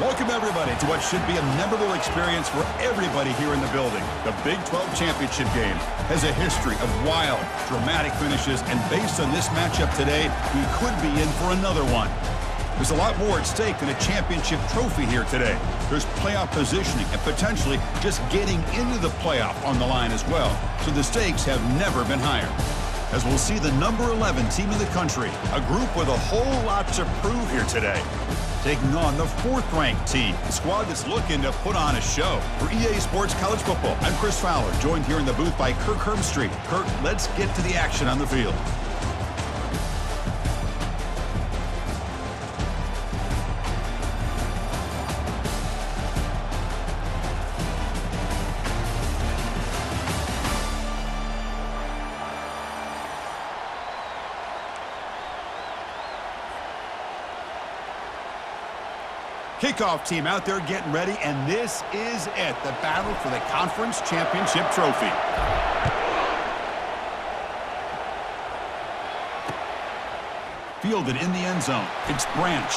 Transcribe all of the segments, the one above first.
Welcome, everybody, to what should be a memorable experience for everybody here in the building. The Big 12 Championship game has a history of wild, dramatic finishes, and based on this matchup today, we could be in for another one. There's a lot more at stake than a championship trophy here today. There's playoff positioning and potentially just getting into the playoff on the line as well. So the stakes have never been higher. As we'll see the number 11 team in the country, a group with a whole lot to prove here today, taking on the 4th-ranked team, a squad that's looking to put on a show. For EA Sports College Football, I'm Chris Fowler, joined here in the booth by Kirk Herbstreit. Kirk, let's get to the action on the field. Kickoff team out there getting ready, and this is it, the battle for the conference championship trophy. Fielded in the end zone. It's Branch.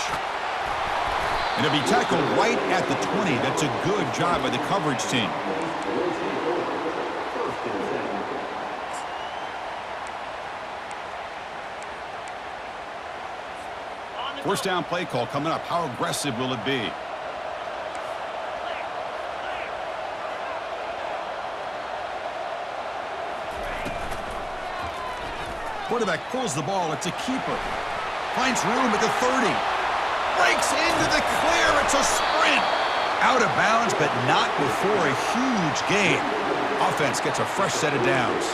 And it'll be tackled right at the 20. That's a good job by the coverage team. First down play call coming up. How aggressive will it be? Quarterback pulls the ball. It's a keeper. Finds room at the 30. Breaks into the clear. It's a sprint. Out of bounds, but not before a huge gain. Offense gets a fresh set of downs.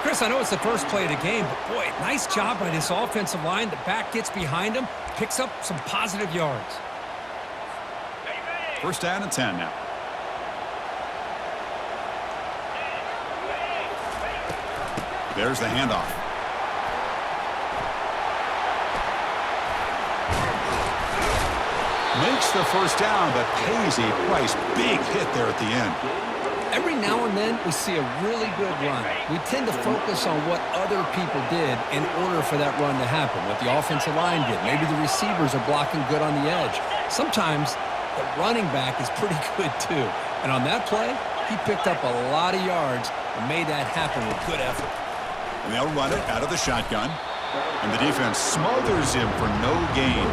Chris, I know it's the first play of the game, but boy, nice job by this offensive line. The back gets behind him, picks up some positive yards. First down and 10 now. There's the handoff. Makes the first down, but pays a price. Big hit there at the end. Every now and then, we see a really good run. We tend to focus on what other people did in order for that run to happen, what the offensive line did. Maybe the receivers are blocking good on the edge. Sometimes the running back is pretty good, too. And on that play, he picked up a lot of yards and made that happen with good effort. And they'll run it out of the shotgun. And the defense smothers him for no gain.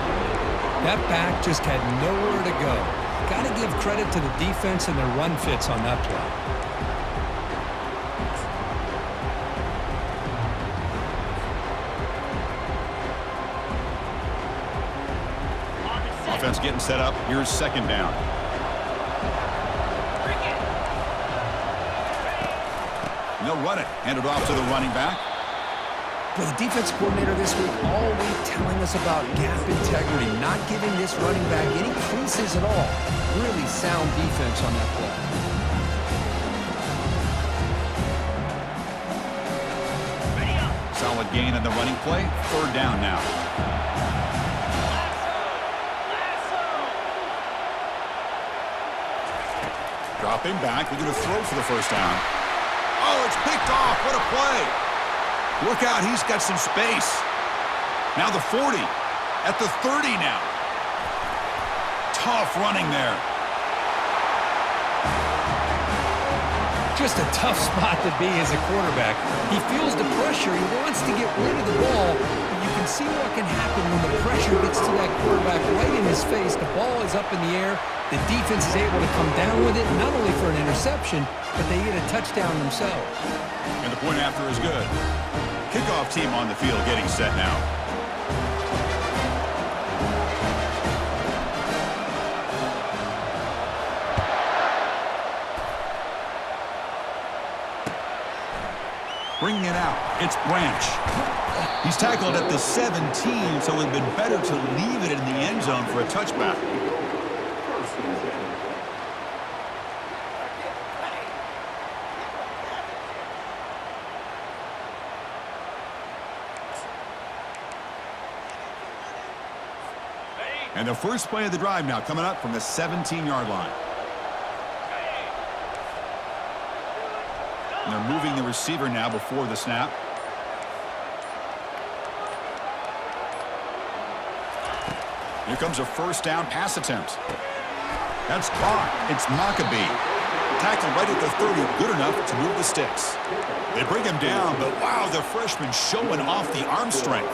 That back just had nowhere to go. Got to give credit to the defense and their run fits on that play. Offense getting set up. Here's second down. And they'll run it. Hand it off to the running back. Well, the defense coordinator this week all week telling us about gap integrity, not giving this running back any creases at all. Really sound defense on that play. Solid gain on the running play. Third down now. Dropping back. We're going to throw for the first down. Oh, it's picked off. What a play. Look out, he's got some space. Now the 40, at the 30 now. Tough running there. Just a tough spot to be as a quarterback. He feels the pressure. He wants to get rid of the ball. But you can see what can happen when the pressure gets to that quarterback right in his face. The ball is up in the air. The defense is able to come down with it, not only for an interception, but they get a touchdown themselves. And the point after is good. Kickoff team on the field getting set now. Bringing it out, it's Branch. He's tackled at the 17, so it would have been better to leave it in the end zone for a touchback. And the first play of the drive now coming up from the 17-yard line. And they're moving the receiver now before the snap. Here comes a first down pass attempt. That's caught. It's Maccabee. Tackle right at the 30, good enough to move the sticks. They bring him down, but wow, the freshman showing off the arm strength.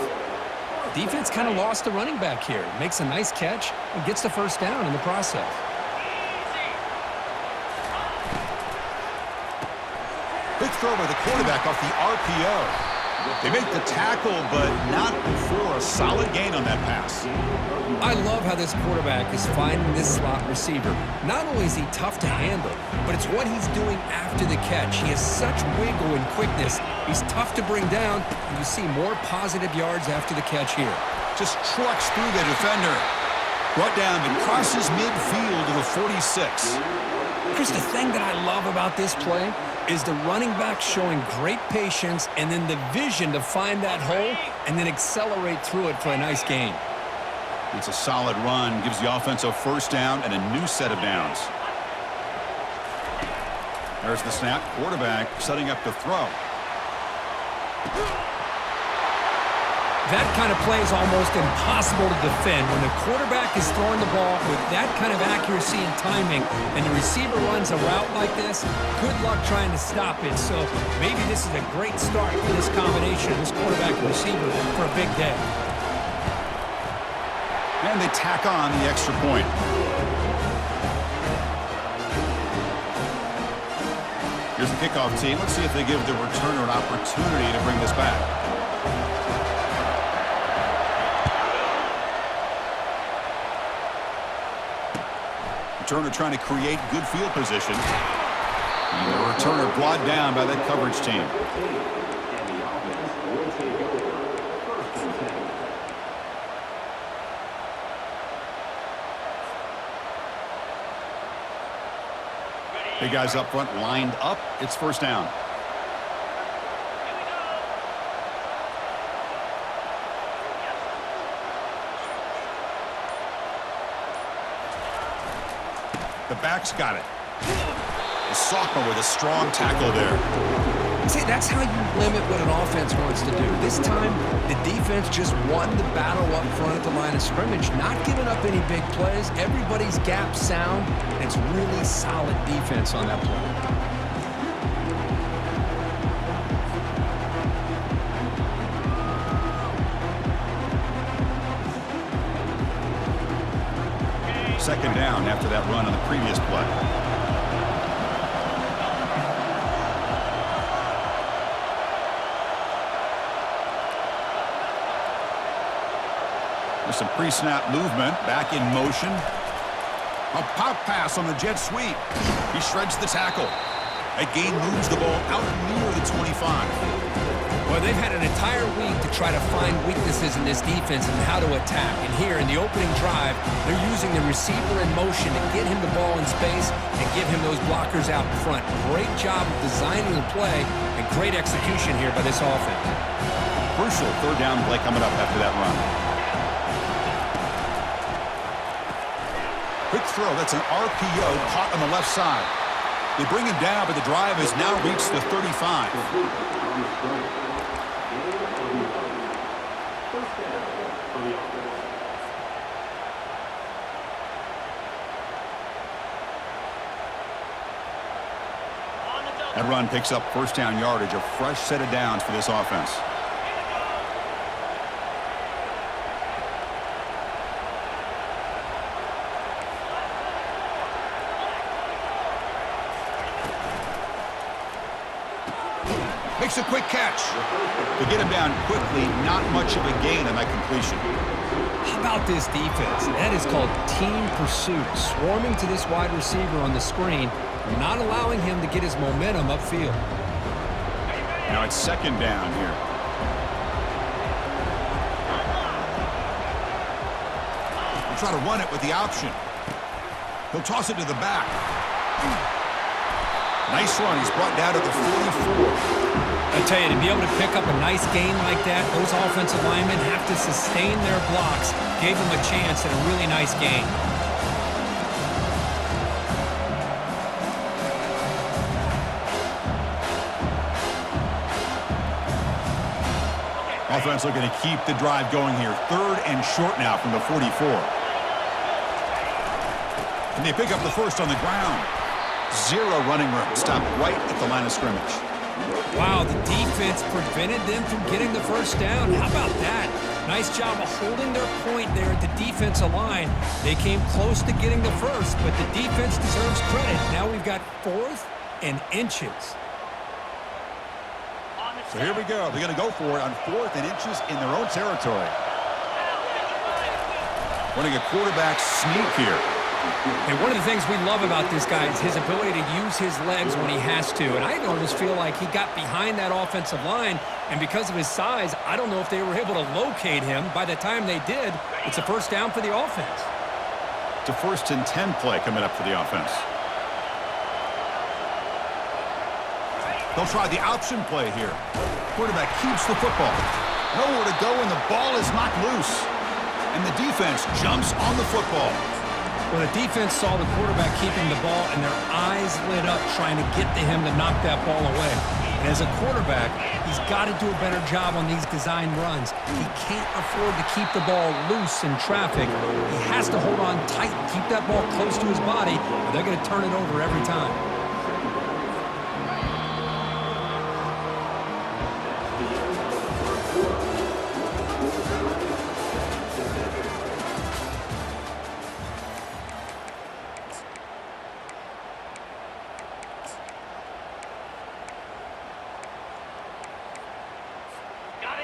Defense kind of lost the running back here. Makes a nice catch and gets the first down in the process. Quick throw by the quarterback off the RPO. They make the tackle, but not before a solid gain on that pass. I love how this quarterback is finding this slot receiver. Not only is he tough to handle, but it's what he's doing after the catch. He has such wiggle and quickness. He's tough to bring down, and you see more positive yards after the catch here. Just trucks through the defender. Brought down and crosses midfield to the 46. Chris, the thing that I love about this play is the running back showing great patience and then the vision to find that hole and then accelerate through it for a nice gain. It's a solid run, gives the offense a first down and a new set of downs. There's the snap. Quarterback setting up to throw. That kind of play is almost impossible to defend. When the quarterback is throwing the ball with that kind of accuracy and timing, and the receiver runs a route like this, good luck trying to stop it. So maybe this is a great start for this combination, this quarterback and receiver, for a big day. And they tack on the extra point. Here's the kickoff team. Let's see if they give the returner an opportunity to bring this back. Returner trying to create good field position. And the returner brought down by that coverage team. Big guys up front lined up. It's first down. The back's got it. The sophomore with a strong tackle there. See, that's how you limit what an offense wants to do. This time, the defense just won the battle up front at the line of scrimmage, not giving up any big plays. Everybody's gap sound, and it's really solid defense on that play. Second down after that run on the previous play. There's some pre-snap movement, back in motion. A pop pass on the jet sweep. He shreds the tackle. That gain moves the ball out near the 25. Well, they've had an entire week to try to find weaknesses in this defense and how to attack. And here in the opening drive, they're using the receiver in motion to get him the ball in space and give him those blockers out in front. Great job of designing the play and great execution here by this offense. Crucial third down play coming up after that run. Quick throw. That's an RPO caught on the left side. They bring him down, but the drive has now reached the 35. That run picks up first down yardage, a fresh set of downs for this offense. Makes a quick catch. To get him down quickly, not much of a gain on that completion. How about this defense? That is called team pursuit. Swarming to this wide receiver on the screen, not allowing him to get his momentum upfield. Now it's second down here. He'll try to run it with the option. He'll toss it to the back. Nice run. He's brought down to the 44. I tell you, to be able to pick up a nice gain like that, those offensive linemen have to sustain their blocks. Gave them a chance at a really nice gain. Offense looking to keep the drive going here. Third and short now from the 44. And they pick up the first on the ground. Zero running room. Stopped right at the line of scrimmage. Wow, the defense prevented them from getting the first down. How about that? Nice job of holding their point there at the defensive line. They came close to getting the first, but the defense deserves credit. Now we've got 4th and inches. So here we go. They're going to go for it on 4th and inches in their own territory. Running a quarterback sneak here. And one of the things we love about this guy is his ability to use his legs when he has to. And I almost feel like he got behind that offensive line, and because of his size, I don't know if they were able to locate him. By the time they did, it's a first down for the offense. It's a 1st and 10 play coming up for the offense. They'll try the option play here. Quarterback keeps the football. Nowhere to go, and the ball is knocked loose. And the defense jumps on the football. Well, the defense saw the quarterback keeping the ball, and their eyes lit up trying to get to him to knock that ball away. And as a quarterback, he's got to do a better job on these design runs. He can't afford to keep the ball loose in traffic. He has to hold on tight, keep that ball close to his body, or they're going to turn it over every time.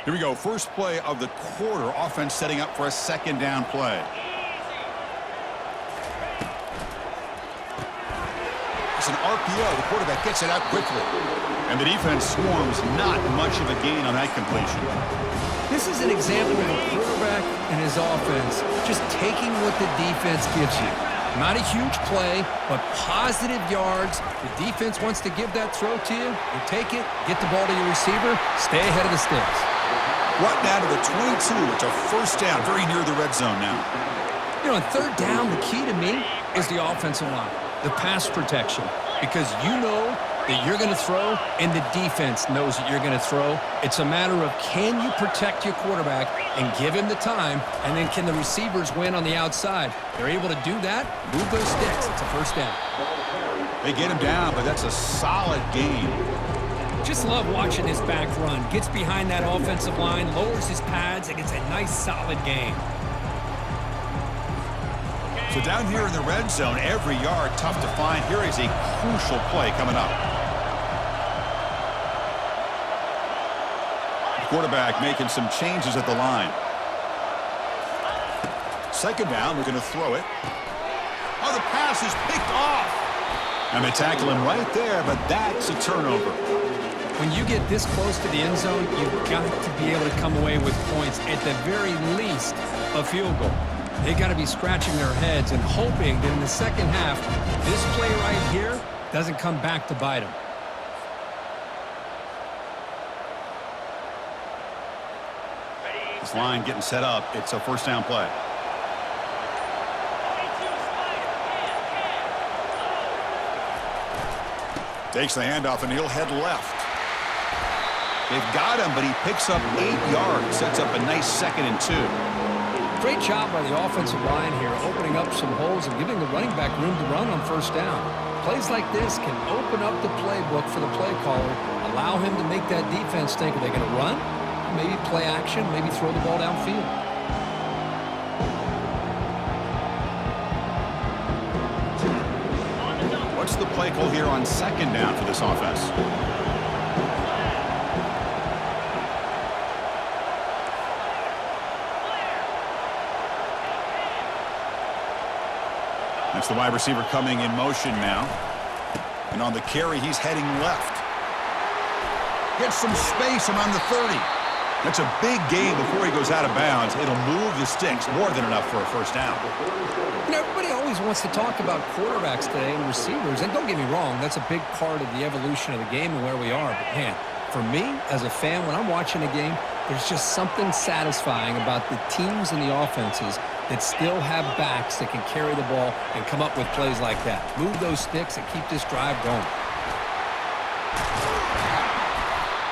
Here we go. First play of the quarter. Offense setting up for a 2nd down play. It's an RPO. The quarterback gets it out quickly. And the defense swarms. Not much of a gain on that completion. This is an example of a quarterback and his offense just taking what the defense gives you. Not a huge play, but positive yards. The defense wants to give that throw to you. You take it, get the ball to your receiver, stay ahead of the sticks. Brought down to the 22. It's a first down, very near the red zone now. You know, on 3rd down, the key to me is the offensive line, the pass protection, because you know that you're going to throw and the defense knows that you're going to throw. It's a matter of can you protect your quarterback and give him the time, and then can the receivers win on the outside? They're able to do that, move those sticks. It's a first down. They get him down, but that's a solid gain. Just love watching his back run. Gets behind that offensive line, lowers his pads, and gets a nice solid gain. So down here in the red zone, every yard tough to find. Here is a crucial play coming up. Quarterback making some changes at the line. 2nd down, we're going to throw it. Oh, the pass is picked off. And they tackle him right there, but that's a turnover. When you get this close to the end zone, you've got to be able to come away with points, at the very least, a field goal. They got to be scratching their heads and hoping that in the second half, this play right here doesn't come back to bite them. This line getting set up. It's a first down play. Takes the handoff, and he'll head left. They've got him, but he picks up 8 yards. Sets up a nice 2nd and 2. Great job by the offensive line here, opening up some holes and giving the running back room to run on first down. Plays like this can open up the playbook for the play caller, allow him to make that defense think, are they going to run? Maybe play action, maybe throw the ball downfield. What's the play call here on 2nd down for this offense? That's the wide receiver coming in motion now. And on the carry, he's heading left. Gets some space around the 30. That's a big gain before he goes out of bounds. It'll move the sticks, more than enough for a first down. You know, everybody always wants to talk about quarterbacks today and receivers, and don't get me wrong, that's a big part of the evolution of the game and where we are. But, man, for me, as a fan, when I'm watching a game, there's just something satisfying about the teams and the offenses that still have backs that can carry the ball and come up with plays like that. Move those sticks and keep this drive going.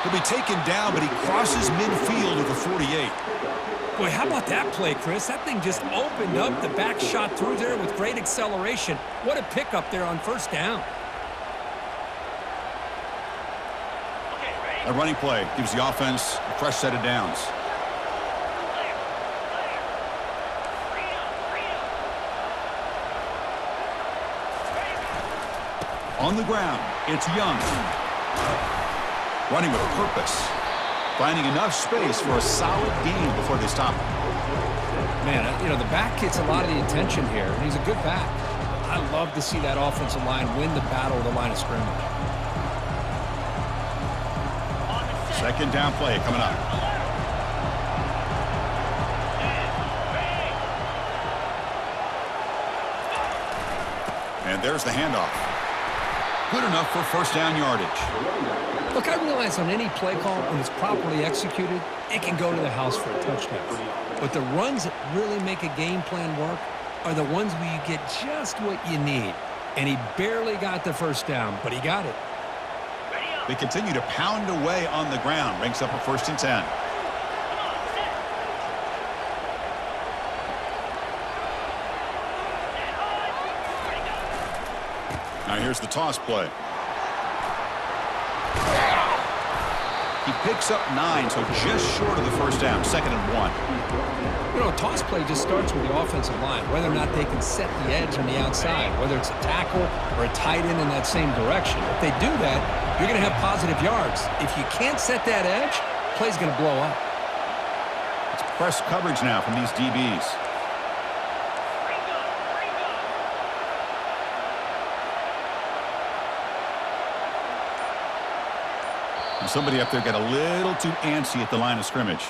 He'll be taken down, but he crosses midfield with a 48. Boy, how about that play, Chris? That thing just opened up. The back shot through there with great acceleration. What a pickup there on first down. A running play gives the offense a fresh set of downs. On the ground, it's Young. Running with purpose. Finding enough space for a solid gain before they stop him. Man, the back gets a lot of the attention here, and he's a good back. I love to see that offensive line win the battle of the line of scrimmage. Second down play coming up. And there's the handoff. Good enough for first down yardage. Look, I realize on any play call, when it's properly executed, it can go to the house for a touchdown. But the runs that really make a game plan work are the ones where you get just what you need. And he barely got the first down, but he got it. They continue to pound away on the ground. Brings up a 1st and 10. Now here's the toss play. He picks up 9, so just short of the first down. 2nd and 1. A toss play just starts with the offensive line, whether or not they can set the edge on the outside, whether it's a tackle or a tight end in that same direction. If they do that, you're going to have positive yards. If you can't set that edge, play's going to blow up. It's press coverage now from these DBs. And somebody up there got a little too antsy at the line of scrimmage.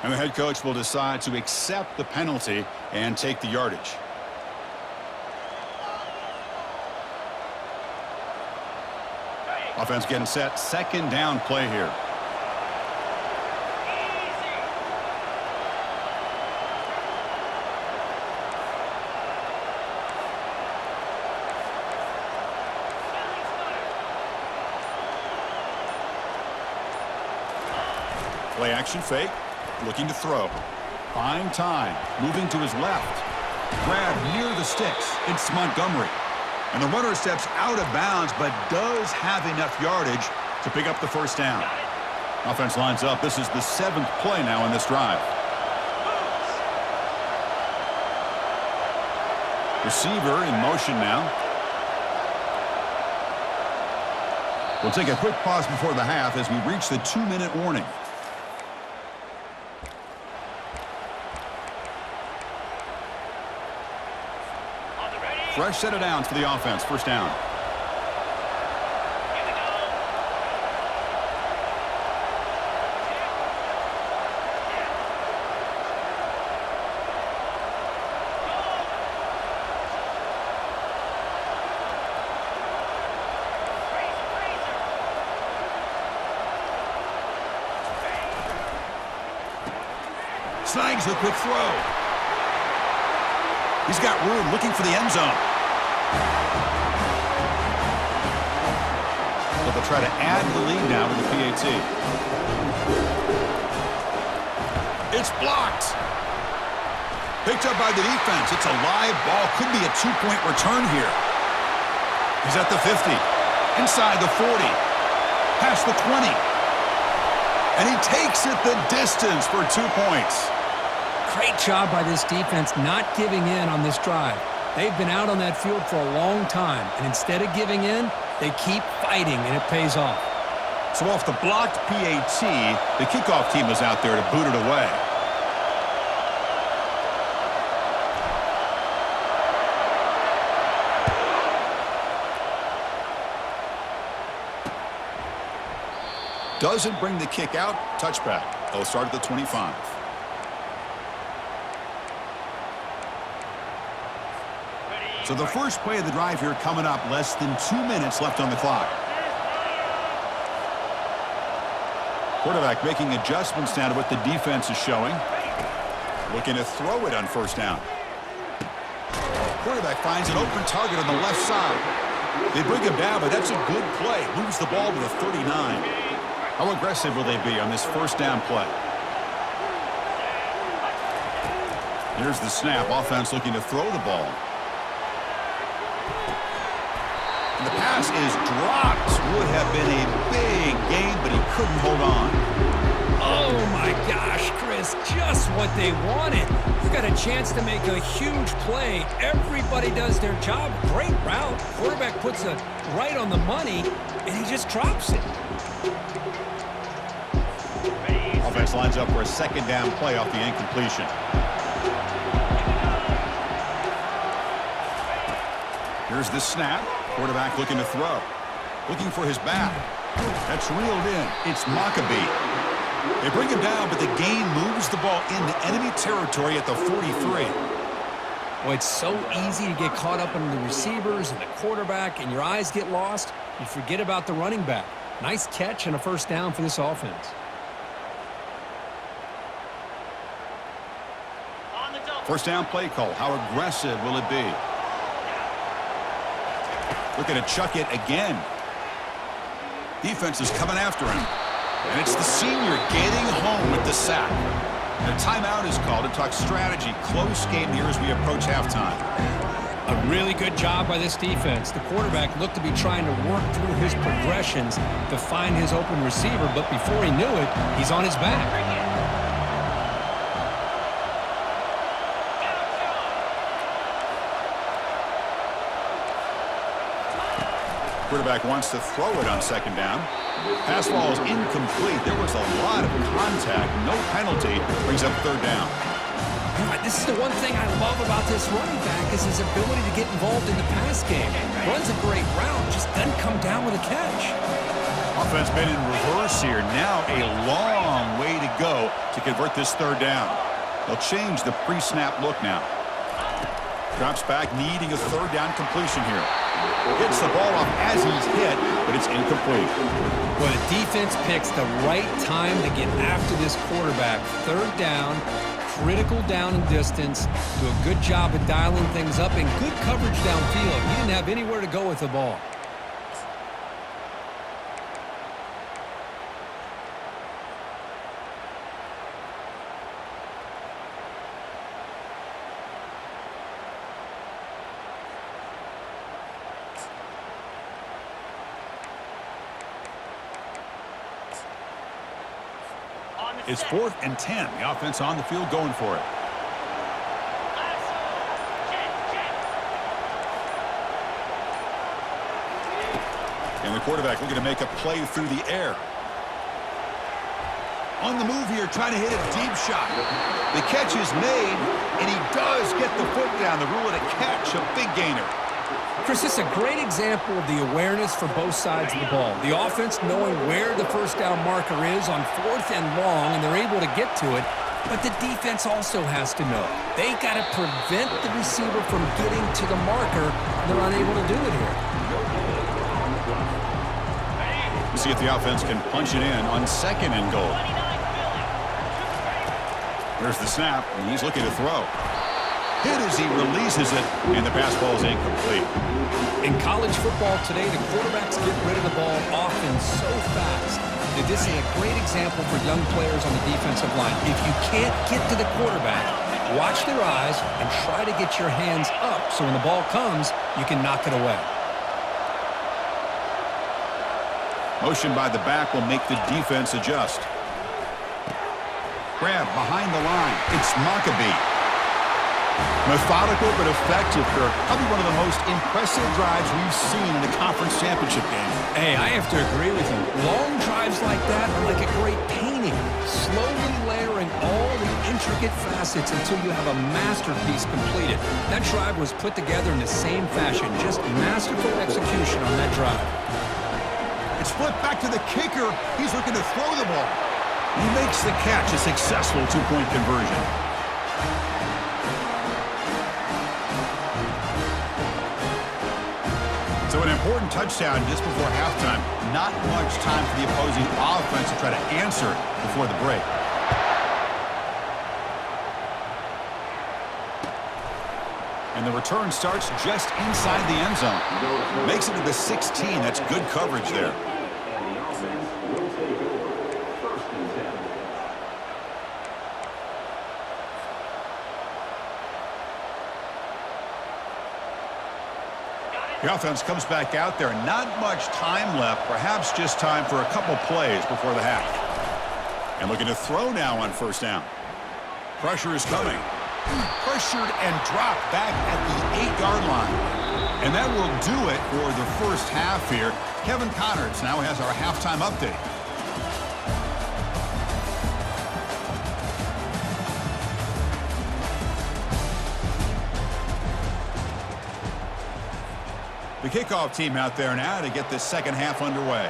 And the head coach will decide to accept the penalty and take the yardage. Offense getting set. 2nd down play here. Play action fake. Looking to throw. Buying time. Moving to his left. Grab near the sticks. It's Montgomery. And the runner steps out of bounds, but does have enough yardage to pick up the first down. Offense lines up. This is the 7th play now in this drive. Receiver in motion now. We'll take a quick pause before the half as we reach the 2-minute warning. Fresh set of downs for the offense. First down. Snags the quick throw. He's got room looking for the end zone. So they'll try to add the lead now with the PAT. It's blocked. Picked up by the defense. It's a live ball. Could be a 2-point return here. He's at the 50. Inside the 40. Past the 20. And he takes it the distance for 2 points. Great job by this defense not giving in on this drive. They've been out on that field for a long time, and instead of giving in, they keep fighting, and it pays off. So off the blocked PAT, the kickoff team is out there to boot it away. Doesn't bring the kick out. Touchback. They'll start at the 25. So the first play of the drive here coming up. Less than 2 minutes left on the clock. Quarterback making adjustments now to what the defense is showing. Looking to throw it on first down. Quarterback finds an open target on the left side. They bring him down, but that's a good play. Moves the ball to the 39. How aggressive will they be on this first down play? Here's the snap. Offense looking to throw the ball. And the pass is dropped. Would have been a big gain, but he couldn't hold on. Oh, my gosh, Chris, just what they wanted. You got a chance to make a huge play. Everybody does their job. Great route. Quarterback puts it right on the money, and he just drops it. Offense lines up for a second down play off the incompletion. Here's the snap. Quarterback looking to throw. Looking for his back. That's reeled in. It's Maccabee. They bring him down, but the gain moves the ball into enemy territory at the 43. Well, it's so easy to get caught up in the receivers and the quarterback, and your eyes get lost. You forget about the running back. Nice catch and a first down for this offense. First down play call. How aggressive will it be? Looking to chuck it again. Defense is coming after him. And it's the senior getting home with the sack. And a timeout is called to talk strategy. Close game here as we approach halftime. A really good job by this defense. The quarterback looked to be trying to work through his progressions to find his open receiver, but before he knew it, he's on his back. Quarterback wants to throw it on second down. Pass ball is incomplete. There was a lot of contact. No penalty. Brings up third down. This is the one thing I love about this running back is his ability to get involved in the pass game. Runs a great route, just doesn't come down with a catch. Offense been in reverse here. Now a long way to go to convert this third down. They'll change the pre-snap look now. Drops back, needing a third down completion here. Gets the ball off as he's hit, but it's incomplete. Well, the defense picks the right time to get after this quarterback. Third down, critical down and distance. Do a good job of dialing things up and good coverage downfield. He didn't have anywhere to go with the ball. It's 4th and 10. The offense on the field going for it. And the quarterback looking to make a play through the air. On the move here, trying to hit a deep shot. The catch is made, and he does get the foot down. The rule of the catch, a big gainer. Chris, this is a great example of the awareness for both sides of the ball. The offense knowing where the first down marker is on 4th and long, and they're able to get to it. But the defense also has to know. They got to prevent the receiver from getting to the marker. They're unable to do it here. We'll see if the offense can punch it in on 2nd and goal. There's the snap, and he's looking to throw. Hit as he releases it, and the pass ball is incomplete. In college football today, the quarterbacks get rid of the ball often so fast that this is a great example for young players on the defensive line. If you can't get to the quarterback, watch their eyes and try to get your hands up so when the ball comes, you can knock it away. Motion by the back will make the defense adjust. Grab behind the line. It's Maccabee. Methodical but effective, Kirk. Probably one of the most impressive drives we've seen in a conference championship game. Hey, I have to agree with you. Long drives like that are like a great painting. Slowly layering all the intricate facets until you have a masterpiece completed. That drive was put together in the same fashion. Just masterful execution on that drive. It's flipped back to the kicker. He's looking to throw the ball. He makes the catch, a successful two-point conversion. So an important touchdown just before halftime. Not much time for the opposing offense to try to answer before the break. And the return starts just inside the end zone. Makes it to the 16. That's good coverage there. The offense comes back out there. Not much time left. Perhaps just time for a couple plays before the half. And looking to throw now on first down. Pressure is coming. Pressured and dropped back at the 8-yard line. And that will do it for the first half here. Kevin Connors now has our halftime update. The kickoff team out there now to get this second half underway.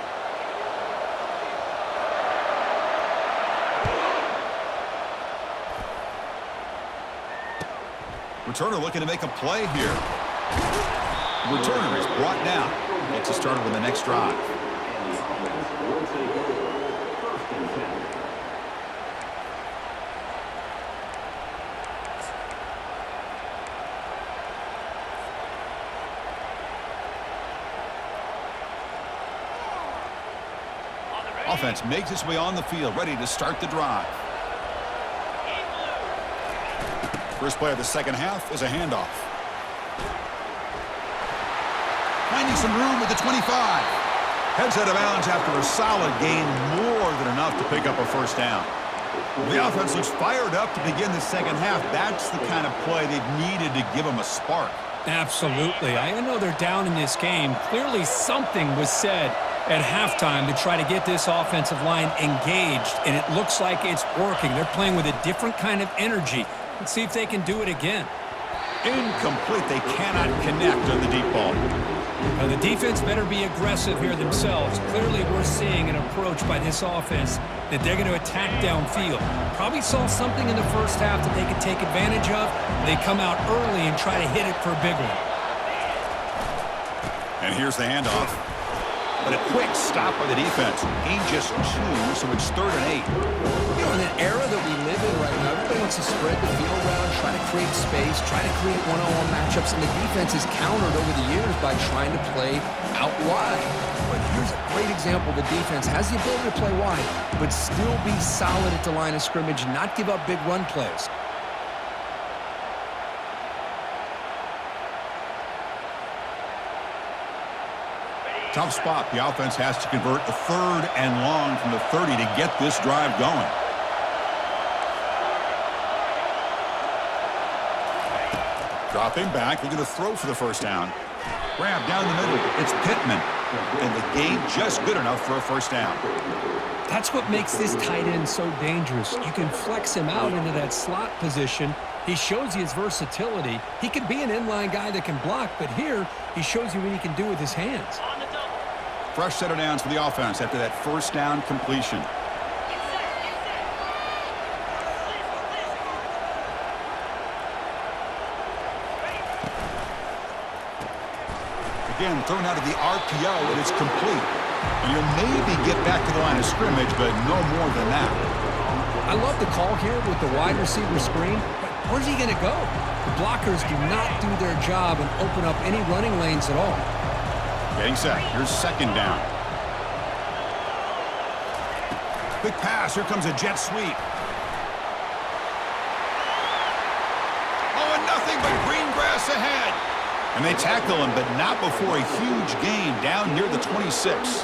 Returner looking to make a play here. Returner is brought down. Gets us started with the next drive. Offense makes its way on the field, ready to start the drive. First play of the second half is a handoff. Finding some room at the 25. Heads out of bounds after a solid gain, more than enough to pick up a first down. The offense looks fired up to begin the second half. That's the kind of play they've needed to give them a spark. Absolutely. I know they're down in this game. Clearly something was said at halftime to try to get this offensive line engaged, and it looks like it's working. They're playing with a different kind of energy. Let's see if they can do it again. Incomplete. They cannot connect on the deep ball. Now, the defense better be aggressive here themselves. Clearly, we're seeing an approach by this offense that they're going to attack downfield. Probably saw something in the first half that they could take advantage of. They come out early and try to hit it for a big one. And here's the handoff. But a quick stop by the defense. Gain just 2, so it's 3rd and 8. You know, in an era that we live in right now, everybody wants to spread the field around, try to create space, try to create one-on-one matchups, and the defense is countered over the years by trying to play out wide. But here's a great example. The defense has the ability to play wide, but still be solid at the line of scrimmage, not give up big run plays. Tough spot. The offense has to convert a 3rd and long from the 30 to get this drive going. Dropping back, looking to throw for the first down. Grab down the middle. It's Pittman. And the gain just good enough for a first down. That's what makes this tight end so dangerous. You can flex him out into that slot position. He shows you his versatility. He could be an inline guy that can block, but here he shows you what he can do with his hands. Fresh set of downs for the offense after that first down completion. Again, thrown out of the RPO, and it's complete. And you'll maybe get back to the line of scrimmage, but no more than that. I love the call here with the wide receiver screen, but where's he going to go? The blockers do not do their job and open up any running lanes at all. Getting set. Here's second down. Quick pass. Here comes a jet sweep. Oh, and nothing but green grass ahead. And they tackle him, but not before a huge gain down near the 26.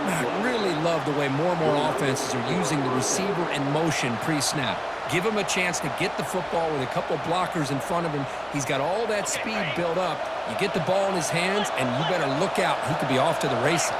I really love the way more and more offenses are using the receiver in motion pre-snap. Give him a chance to get the football with a couple blockers in front of him. He's got all that speed built up. You get the ball in his hands, and you better look out. He could be off to the races.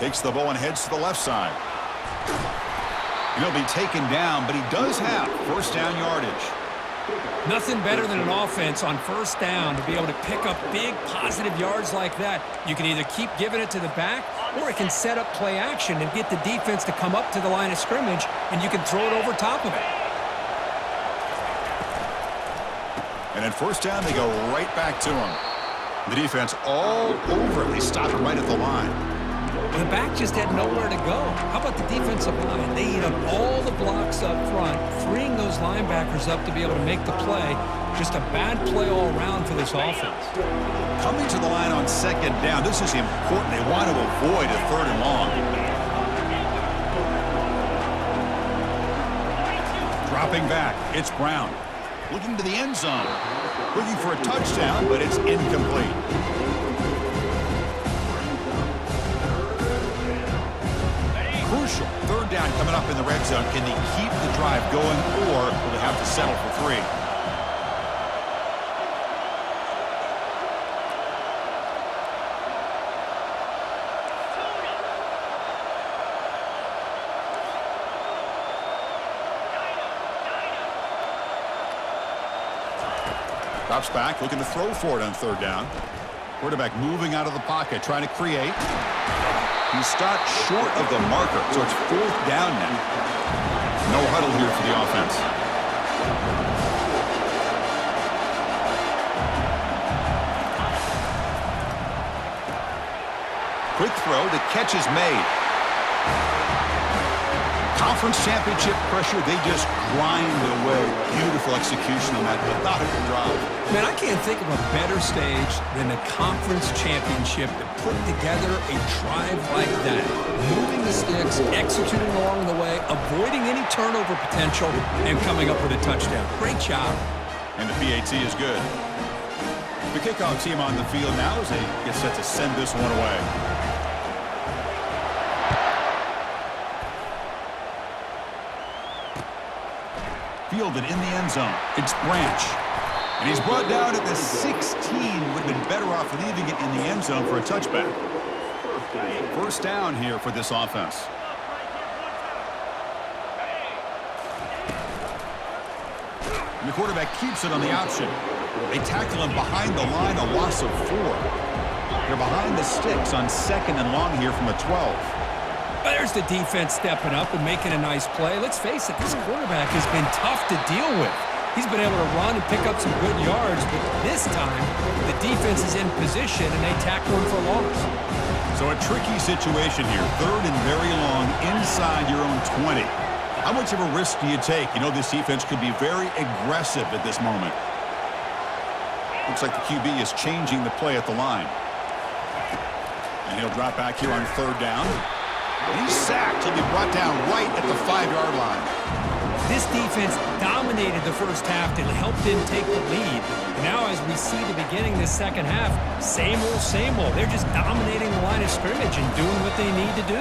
Takes the ball and heads to the left side. He'll be taken down, but he does have first down yardage. Nothing better than an offense on first down to be able to pick up big positive yards like that. You can either keep giving it to the back, or it can set up play action and get the defense to come up to the line of scrimmage, and you can throw it over top of it. And at first down, they go right back to him. The defense all over it. They stop it right at the line. The back just had nowhere to go. How about the defensive line? They eat up all the blocks up front, freeing those linebackers up to be able to make the play. Just a bad play all around for this offense. Coming to the line on second down, this is important. They want to avoid a third and long. Dropping back, it's Brown. Looking to the end zone. Looking for a touchdown, but it's incomplete. Crucial. Third down coming up in the red zone. Can they keep the drive going, or will they have to settle for 3? Drops back, looking to throw for it on third down. Quarterback moving out of the pocket, trying to create. He's stopped short of the marker, so it's fourth down now. No huddle here for the offense. Quick throw, the catch is made. Conference championship pressure, they just grind away. Beautiful execution on that methodical drive. Man, I can't think of a better stage than the conference championship to put together a drive like that. Moving the sticks, executing along the way, avoiding any turnover potential, and coming up with a touchdown. Great job. And the PAT is good. The kickoff team on the field now as they get set to send this one away. Fielded in the end zone. It's Branch. And he's brought down at the 16. Would have been better off leaving it in the end zone for a touchback. First down here for this offense. And the quarterback keeps it on the option. They tackle him behind the line, a loss of 4. They're behind the sticks on second and long here from a 12. There's the defense stepping up and making a nice play. Let's face it, this quarterback has been tough to deal with. He's been able to run and pick up some good yards, but this time the defense is in position and they tackle him for loss. So a tricky situation here. Third and very long inside your own 20. How much of a risk do you take? You know this defense could be very aggressive at this moment. Looks like the QB is changing the play at the line. And he'll drop back here on third down. And he's sacked. He'll be brought down right at the 5-yard line. This defense dominated the first half and helped him take the lead. And now as we see the beginning of the second half, same old, same old. They're just dominating the line of scrimmage and doing what they need to do.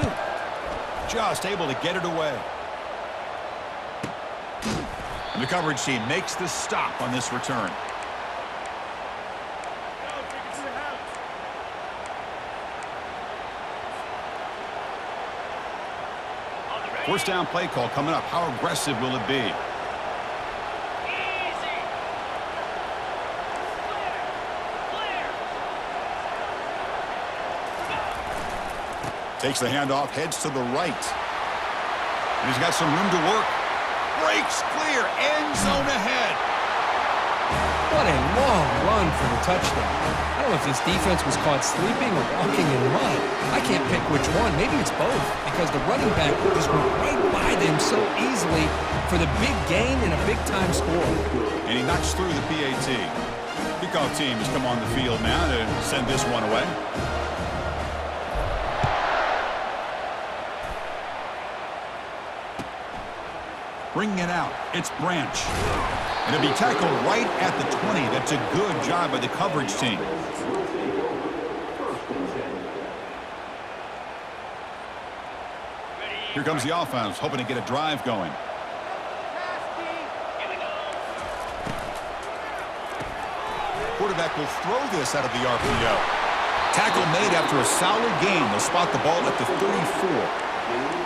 Just able to get it away. And the coverage team makes the stop on this return. First down play call coming up. How aggressive will it be? Takes the handoff, heads to the right. And he's got some room to work. Breaks clear, end zone ahead. What a long run for the touchdown. I don't know if this defense was caught sleeping or walking in mud. I can't pick which one. Maybe it's both, because the running back just went right by them so easily for the big gain and a big-time score. And he knocks through the PAT. Kickoff team has come on the field now to send this one away. Bringing it out, it's Branch. And it'll be tackled right at the 20. That's a good job by the coverage team. Here comes the offense, hoping to get a drive going. Quarterback will throw this out of the RPO. Tackle made after a solid gain. They'll spot the ball at the 34.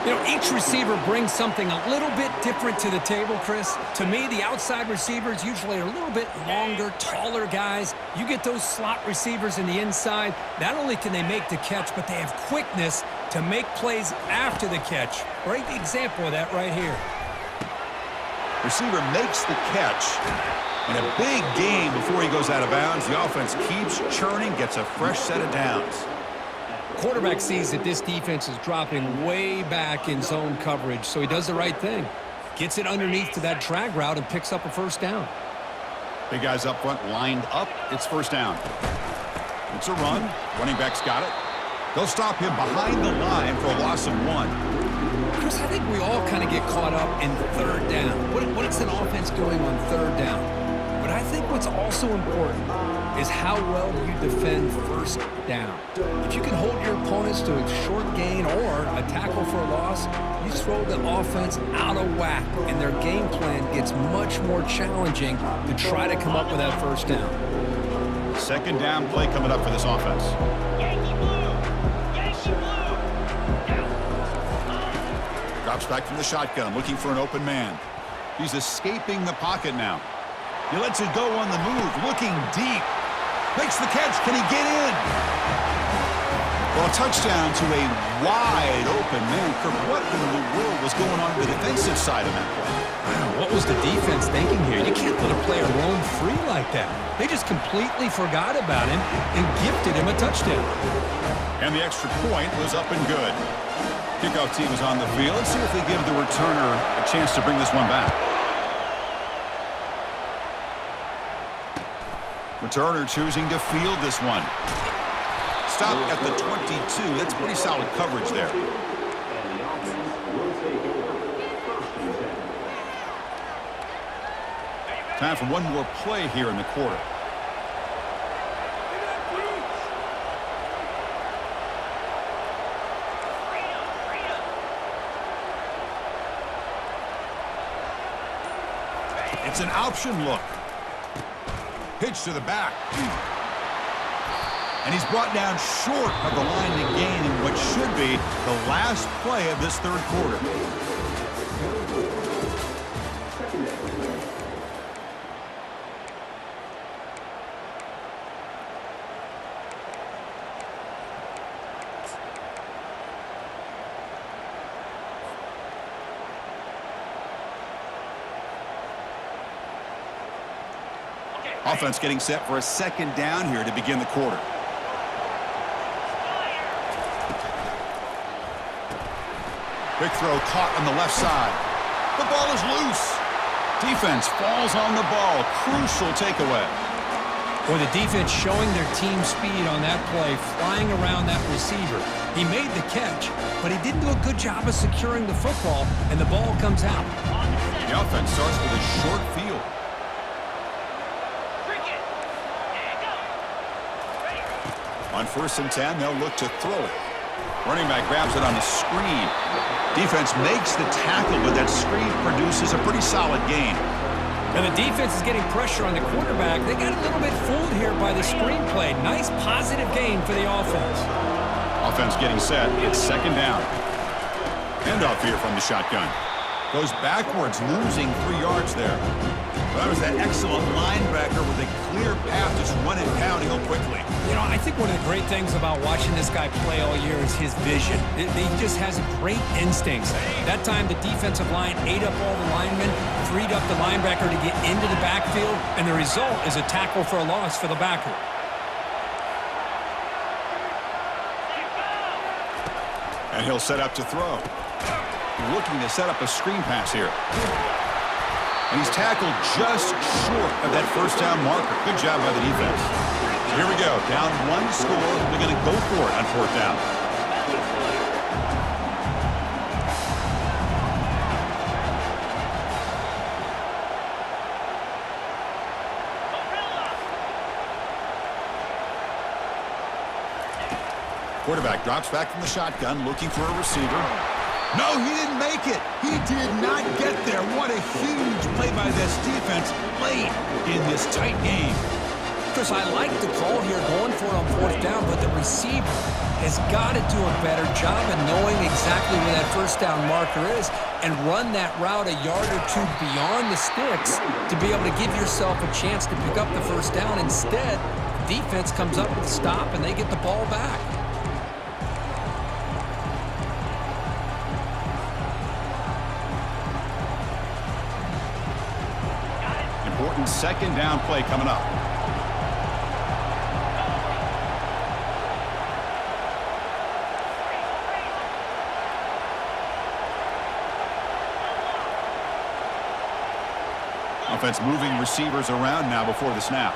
You know, each receiver brings something a little bit different to the table, Chris. To me, the outside receivers usually are a little bit longer, taller guys. You get those slot receivers in the inside, not only can they make the catch, but they have quickness to make plays after the catch. Great example of that right here. Receiver makes the catch. And a big gain before he goes out of bounds. The offense keeps churning, gets a fresh set of downs. Quarterback sees that this defense is dropping way back in zone coverage, so he does the right thing. Gets it underneath to that drag route and picks up a first down. Big guys up front lined up. It's first down. It's a run. Running back's got it. They'll stop him behind the line for a loss of 1. Chris, I think we all kind of get caught up in third down. What is an offense doing on third down? But I think what's also important is how well you defend first down. If you can hold your opponents to a short gain or a tackle for a loss, you throw the offense out of whack, and their game plan gets much more challenging to try to come up with that first down. Second down play coming up for this offense. Drops back from the shotgun, looking for an open man. He's escaping the pocket now. He lets it go on the move, looking deep. Makes the catch. Can he get in? Well, a touchdown to a wide open man. Kirk, what in the world was going on the defensive side of that play? Wow, what was the defense thinking here? You can't let a player roam free like that. They just completely forgot about him and gifted him a touchdown. And the extra point was up and good. Kickoff team is on the field. Let's see if they give the returner a chance to bring this one back. Returner choosing to field this one. Stop at the 22. That's pretty solid coverage there. Time for one more play here in the quarter. It's an option look. Pitch to the back. And he's brought down short of the line to gain in what should be the last play of this third quarter. Offense getting set for a second down here to begin the quarter. Quick throw caught on the left side. The ball is loose. Defense falls on the ball. Crucial takeaway. Boy, the defense showing their team speed on that play, flying around that receiver. He made the catch, but he didn't do a good job of securing the football, and the ball comes out. The offense starts with a short field. On 1st and 10, they'll look to throw it. Running back grabs it on a screen. Defense makes the tackle, but that screen produces a pretty solid gain. And the defense is getting pressure on the quarterback. They got a little bit fooled here by the screen play. Nice positive gain for the offense. Offense getting set. It's second down. Handoff here from the shotgun. Goes backwards, losing 3 yards there. But that was that excellent linebacker with a clear path, just running downhill quickly. You know, I think one of the great things about watching this guy play all year is his vision. He just has great instincts. That time, the defensive line ate up all the linemen, freed up the linebacker to get into the backfield, and the result is a tackle for a loss for the backer. And he'll set up to throw. Looking to set up a screen pass here. And he's tackled just short of that first down marker. Good job by the defense. So here we go. Down 1 score. They're going to go for it on 4th down. Quarterback drops back from the shotgun, looking for a receiver. No, he didn't make it. He did not get there. What a huge play by this defense late in this tight game. Chris, I like the call here going for it on 4th down, but the receiver has got to do a better job of knowing exactly where that first down marker is and run that route a yard or 2 beyond the sticks to be able to give yourself a chance to pick up the first down. Instead, defense comes up with a stop and they get the ball back. Important second down play coming up. Offense moving receivers around now before the snap.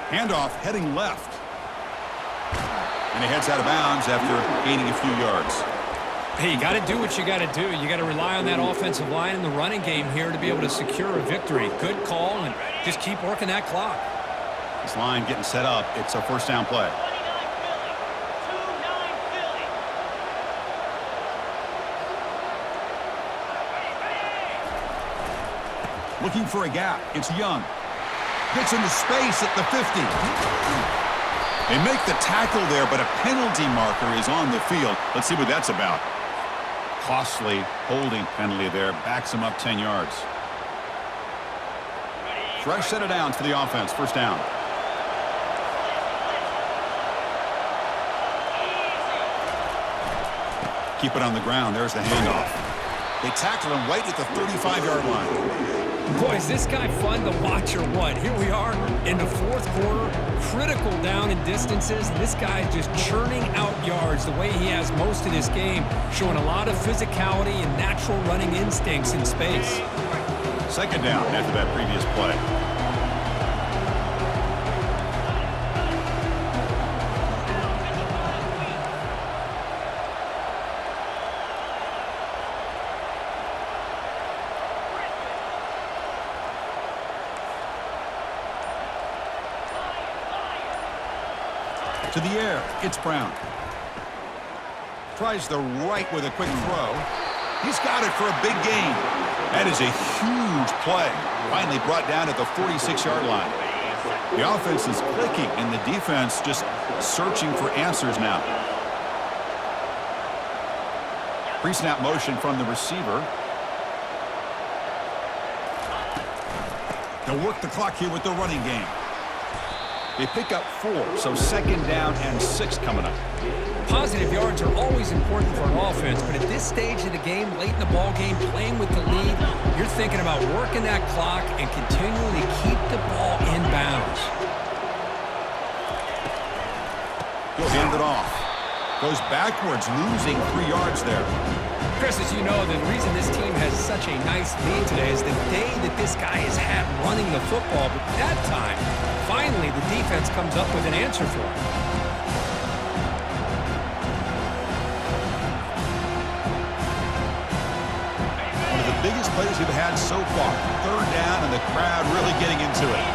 Handoff heading left. And he heads out of bounds after gaining a few yards. Hey, you got to do what you got to do. You got to rely on that offensive line in the running game here to be able to secure a victory. Good call, and just keep working that clock. This line getting set up. It's a first down play. Looking for a gap. It's Young. Gets into space at the 50. They make the tackle there, but a penalty marker is on the field. Let's see what that's about. Costly holding penalty there. Backs him up 10 yards. Fresh set of downs for the offense. First down. Keep it on the ground. There's the handoff. They tackle him right at the 35-yard line. Boy, is this guy fun to watch or what? Here we are in the fourth quarter, critical down and distances, and this guy is just churning out yards the way he has most of this game, showing a lot of physicality and natural running instincts in space. Second down after that previous play. To the air, it's Brown. Tries the right with a quick throw. He's got it for a big gain. That is a huge play. Finally brought down at the 46-yard line. The offense is clicking, and the defense just searching for answers now. Pre-snap motion from the receiver. They'll work the clock here with the running game. They pick up 4, so second down and 6 coming up. Positive yards are always important for an offense, but at this stage of the game, late in the ball game, playing with the lead, you're thinking about working that clock and continually keep the ball in bounds. He'll hand it off. Goes backwards, losing 3 yards there. Chris, as you know, the reason this team has such a nice lead today is the day that this guy has had running the football. But that time, finally, the defense comes up with an answer for him. One of the biggest plays we've had so far. Third down, and the crowd really getting into it.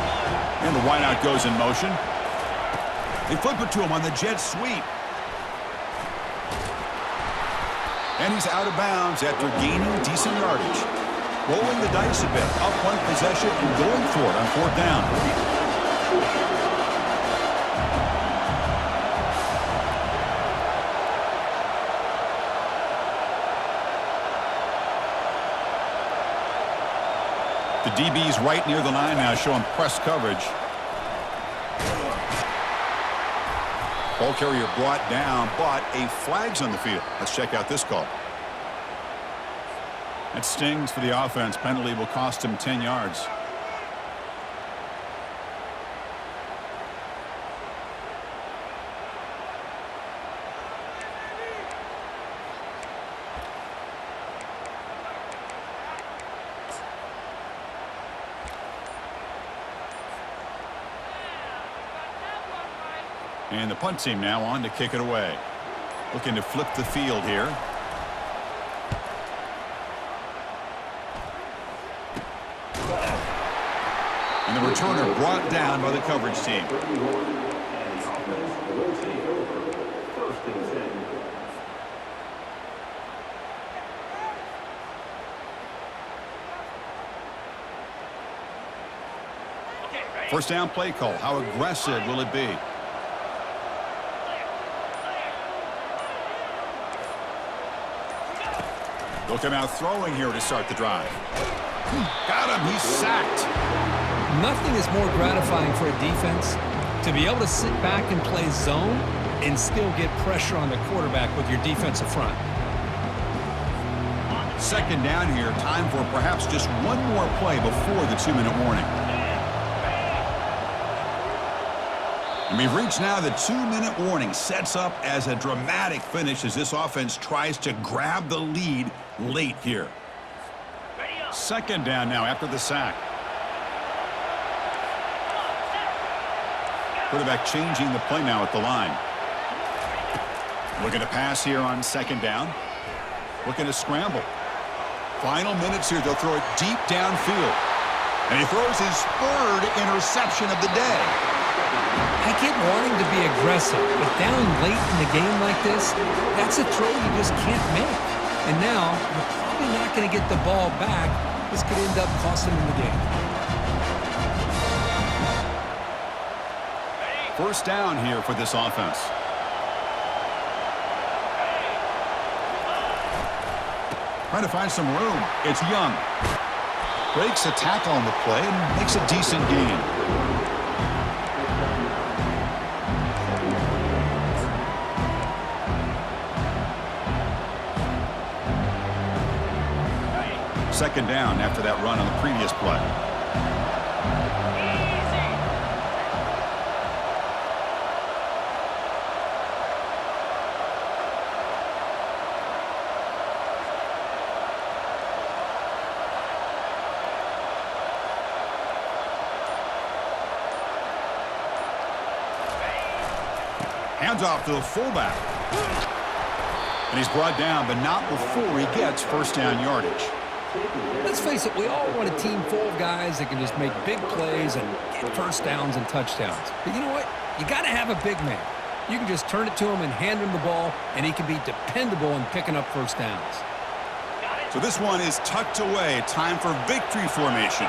And the wideout goes in motion. They flip it to him on the jet sweep. And he's out of bounds after gaining decent yardage. Rolling the dice a bit. Up one possession and going for it on fourth down. The DB's right near the line now, showing press coverage. Ball carrier brought down, but a flag's on the field. Let's check out this call. That stings for the offense. Penalty will cost him 10 yards. And the punt team now on to kick it away. Looking to flip the field here. And the returner brought down by the coverage team. First down play call. How aggressive will it be? They'll come out throwing here to start the drive. Got him. He's sacked. Nothing is more gratifying for a defense to be able to sit back and play zone and still get pressure on the quarterback with your defensive front. Second down here. Time for perhaps just one more play before the 2-minute warning. And we've reached now the 2-minute warning. Sets up as a dramatic finish as this offense tries to grab the lead late here. Second down now after the sack. Quarterback changing the play now at the line. Looking to pass here on second down. Looking to scramble. Final minutes here. They'll throw it deep downfield. And he throws his third interception of the day. I get wanting to be aggressive, but down late in the game like this, that's a throw you just can't make. And now, you're probably not going to get the ball back. This could end up costing him the game. First down here for this offense. Trying to find some room. It's Young. Breaks a tackle on the play and makes a decent gain. Second down after that run on the previous play. Hands off to the fullback. And he's brought down, but not before he gets first down yardage. Let's face it, we all want a team full of guys that can just make big plays and get first downs and touchdowns. But you know what? You got to have a big man. You can just turn it to him and hand him the ball, and he can be dependable in picking up first downs. So this one is tucked away. Time for victory formation.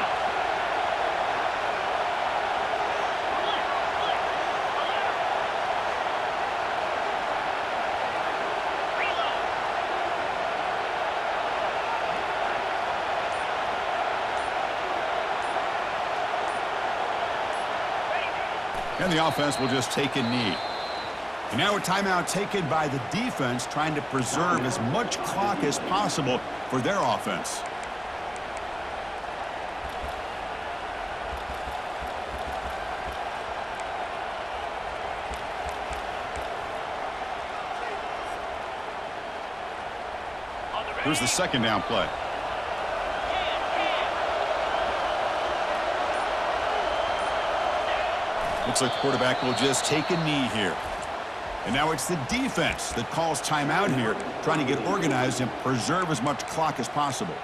And the offense will just take a knee. And now a timeout taken by the defense, trying to preserve as much clock as possible for their offense. Here's the second down play. Looks like the quarterback will just take a knee here. And now it's the defense that calls timeout here, trying to get organized and preserve as much clock as possible.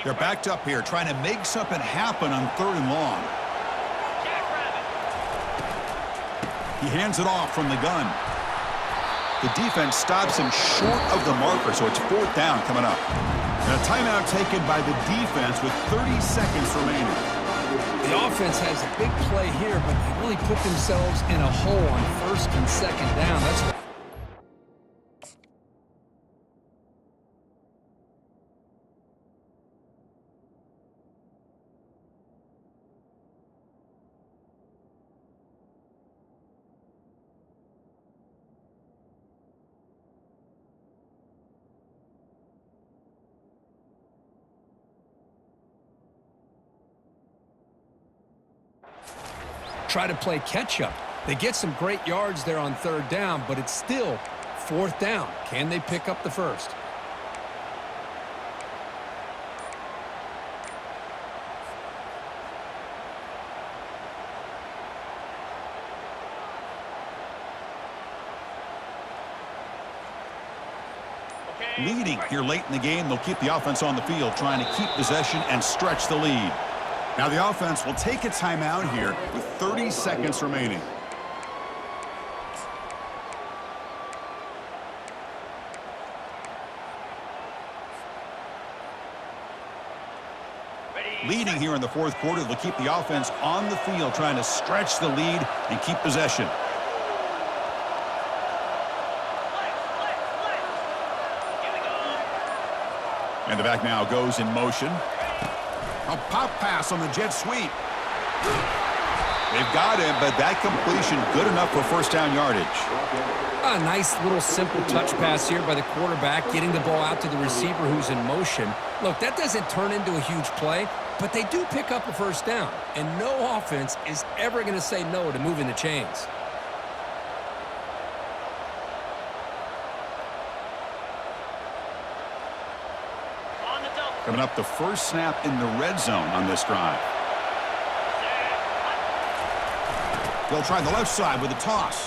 They're backed up here, trying to make something happen on third and long. He hands it off from the gun. The defense stops him short of the marker, so it's fourth down coming up. And a timeout taken by the defense with 30 seconds remaining. The offense has a big play here, but they really put themselves in a hole on first and second down. That's try to play catch-up. They get some great yards there on third down, but it's still fourth down. Can they pick up the first? Leading here late in the game, they'll keep the offense on the field, trying to keep possession and stretch the lead. Now the offense will take a timeout here with 30 seconds remaining. Leading here in the fourth quarter, they'll keep the offense on the field, trying to stretch the lead and keep possession. And the back now goes in motion. A pop pass on the jet sweep. They've got him, but that completion good enough for first down yardage. A nice little simple touch pass here by the quarterback, getting the ball out to the receiver who's in motion. Look, that doesn't turn into a huge play, but they do pick up a first down, and no offense is ever going to say no to moving the chains. Coming up, the first snap in the red zone on this drive. They'll try the left side with a toss.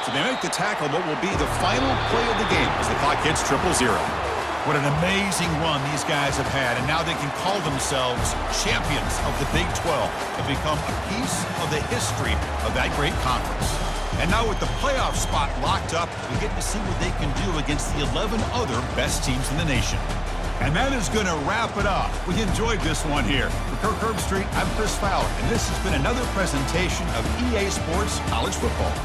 So they make the tackle, but will be the final play of the game as the clock hits 0-0. What an amazing run these guys have had, and now they can call themselves champions of the Big 12 and become a piece of the history of that great conference. And now with the playoff spot locked up, we get to see what they can do against the 11 other best teams in the nation. And that is going to wrap it up. We enjoyed this one here. For Kirk Herbstreit, I'm Chris Fowler, and this has been another presentation of EA Sports College Football.